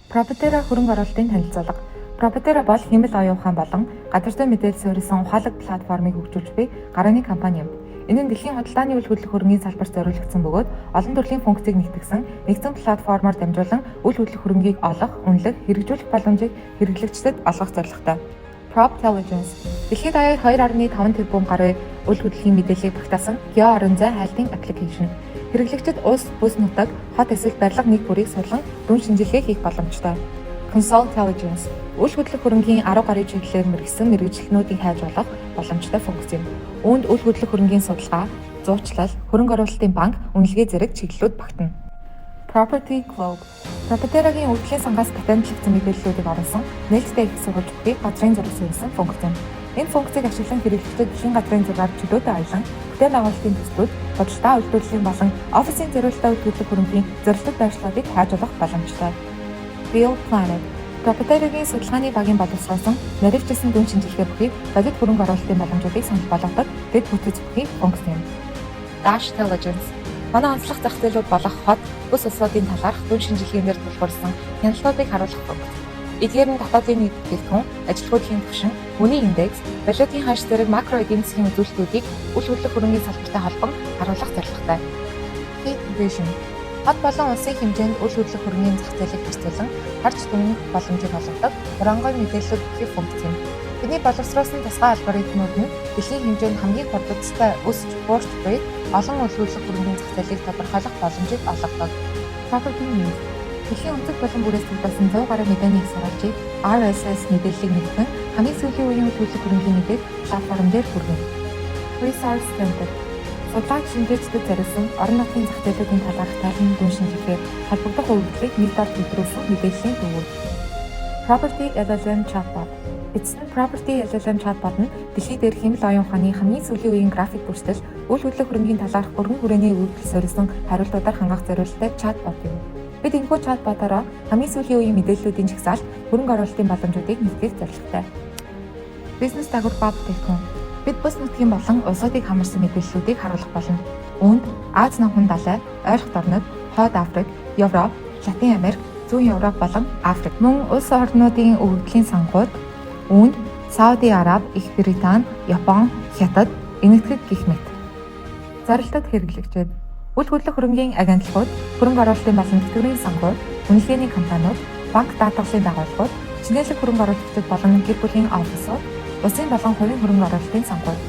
Пропетера хөрөнгө оруулалтын танилцуулга. Пропетера бол хэмэл оюун ухаан болон газар зүйн мэдээлэл суурилсан ухаалаг платформыг хөгжүүлж буй гарааны компани юм. Энэ нь дэлхийн худалдааны үйл хөдлөх хөрөнгийн салбарт зориулагдсан бөгөөд олон төрлийн функцийг нэгтгэсэн нэгдсэн платформоор дамжуулан үйл хөдлөх хөрөнгийг олох, үнэлэх, хэрэгжүүлэх боломжийг хэрэглэгчдэд олгох зорилготой. Proptelligence дэлхийд даяар 2.5 тэрбум гаруй үйл хөдлөлийн мэдээллийг багтаасан геоорон зай хайлтын аппликейшн. Хэрэглэгчид улс, бүс нутаг, хот эсвэл барилга нэг бүрийг сурлан дүн шинжилгээ хийх боломжтой. Consultelligence үйл хөдлөх хөрөнгийн 10 гаруй чиглэлээр мэргэсэн мэргэжилтнүүдийг хайж болох боломжтой функц юм. Үүнд үйл хөдлөх хөрөнгийн судалгаа, зуучлал, хөрөнгө оруулалтын банк, үнэлгээ зэрэг чиглэлүүд багтана. Property Globe Пропетерагийн өвдлийн сангаас патентлэгдсэн мэдээллүүдийг оруулсан нээлттэй их сурвалж бүхий газрын зураг суурилсан функц юм. Энэ функцийг ашиглан хэрэглэгчид дэлхийн газрын зургаар чөлөөтэй аялан, бүтээл байгуулалтын төслүүд, бодлогоо үйлдвэрлэлийн болон офисын зориулалтаа үйл хөдлөх хөрөнгийн зорилттой байршлуудыг хайж олох боломжтой. Real Planet Пропетерагийн судалгааны багийн боловсруулсан наривчилсан дүн шинжилгээ бүхий бодит хөрөнгө оруулалтын боломжуудыг санал болгодог дэд бүтц бүхий функц юм. Dashtelligence манай онцлог зах зээлүүд болох хот, бүс улсуудын талаарх дүн шинжилгээнээр тулгуурсан хяналтуудыг харуулах функц. Эдгээр нь дотоодын нийт бүтээгдэхүүн, ажилгүйдлийн түвшин, үнийн индекс, валютын ханш зэрэг макро эдийн засгийн үзүүлэлтүүдийг үйл хөдлөх хөрөнгийн салбартай холбон харуулах зорилготой. Heat Vision хот болон улсын хэмжээнд үйл хөдлөх хөрөнгийн зах зээлийг харьцуулан харж дүнэх боломжийг олгодог урангой мэдээллүүд бүхий функц юм. Бидний боловсруулсан тусгай алгоритмууд нь дэлхийн хэмжээнд хамгийн хурдтай өсч буурч буй олон үйл хөдлөх хөрөнгийн зах зээлийг тодорхойлох боломжийг олгодог. Property News дэлхийн өнцөг болон бүрээс тогтоосон 100 гаруй мэдээний их сурвалжийг RSS мэдээллийг нэгтгэн хамгийн сүүлийн үеийн үйл хөдлөх хөрөнгийн мэдээг платформ дээр хүргэнэ. Resource Center судалгааг шинжээчдэд зориулсан орон нутгийн зах зээлүүдийн талаарх тайлбар дүн шинжилгээ холбогдох үйлдэлийг нэг дор төвлөрүүлсэн мэдээллийн төвүүд. Property LLM Chatbot эцэст нь Property LLM Chatbot нь дэлхийд дээрх хэмэл оюун ухааны хамгийн сүүлийн үеийн график бүртгэл, үйл хөдлөх хөрөнгийн талаарх өргөн хүрээний үйлдэл суурилсан хариултуудаар хангах зорилттой чатбот юм. Бид энэхүү чатботороо хамгийн сүүлийн үеийн мэдээллүүдийн жагсаалт, хөрөнгө оруулалтын боломжуудыг нэгтгэх зорилготой. Бизнес дагуулга бүтээгдэхүүн бид бус нутгийн болон улсуудыг хамарсан мэдээллүүдийг харуулах болно. Үүнд Аз намхан далай, ойрхон орнууд, Хойд Африк, Европ, Латин Америк, Зүүн Европ болон Африк мөн улс орнуудын өвдлийн сангууд, үүнд Сауди Араби, Их Британи, Япон, Хятад, Энэтхэг гэх мэт. Зорилтод хэрэглэгчид үйл хөдлөх хөрөнгийн агентлагууд, хөрөнгө оруулалтын болон тэтгэврийн сангууд, үнэлгээний компаниуд, банк даатгалын байгууллагууд, чинээлэг хөрөнгө оруулагчид болон гэр бүлийн офисууд, улсын болон хувийн хөрөнгө оруулалтын сангууд.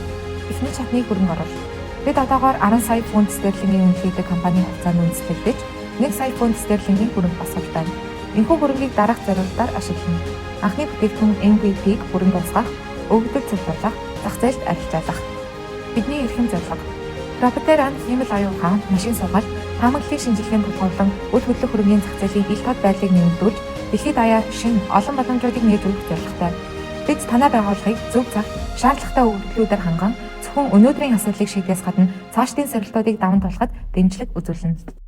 Эхний чатны хөрөнгө оруулалт. Бид одоогоор 10 сая фунт стерлингийн үнэлгээтэй компанийн хугацаанд үндэслэгдэж 1 сая фунт стерлингийн хөрөнгө босгож байна. Энэхүү хөрөнгийг дараах зорилтоор ашиглана. Анхны бүтээгдэхүүн MVP-г бүрэн дуусгах, өгөгдөл цуглуулах, зах зээлд арилжаалах. Бидний эрхэм зорилго. Пропетера хэмэл оюун ухаан, машин сургалт, таамаглалын шинжилгээнд тулгуурлан үйл хөдлөх хөрөнгийн зах зээлийн ил тод байдлыг нэмэгдүүлж, дэлхийд даяар шинэ олон боломжуудыг нээж өгөх зорилготой. Бид танай байгууллагыг зөв цагт шаардлагатай өгөгдлүүдээр ханган зөвхөн өнөөдрийн асуудлыг шийдээс гадна цаашдын сорилтуудыг даван туулахад дэмжлэг үзүүлнэ.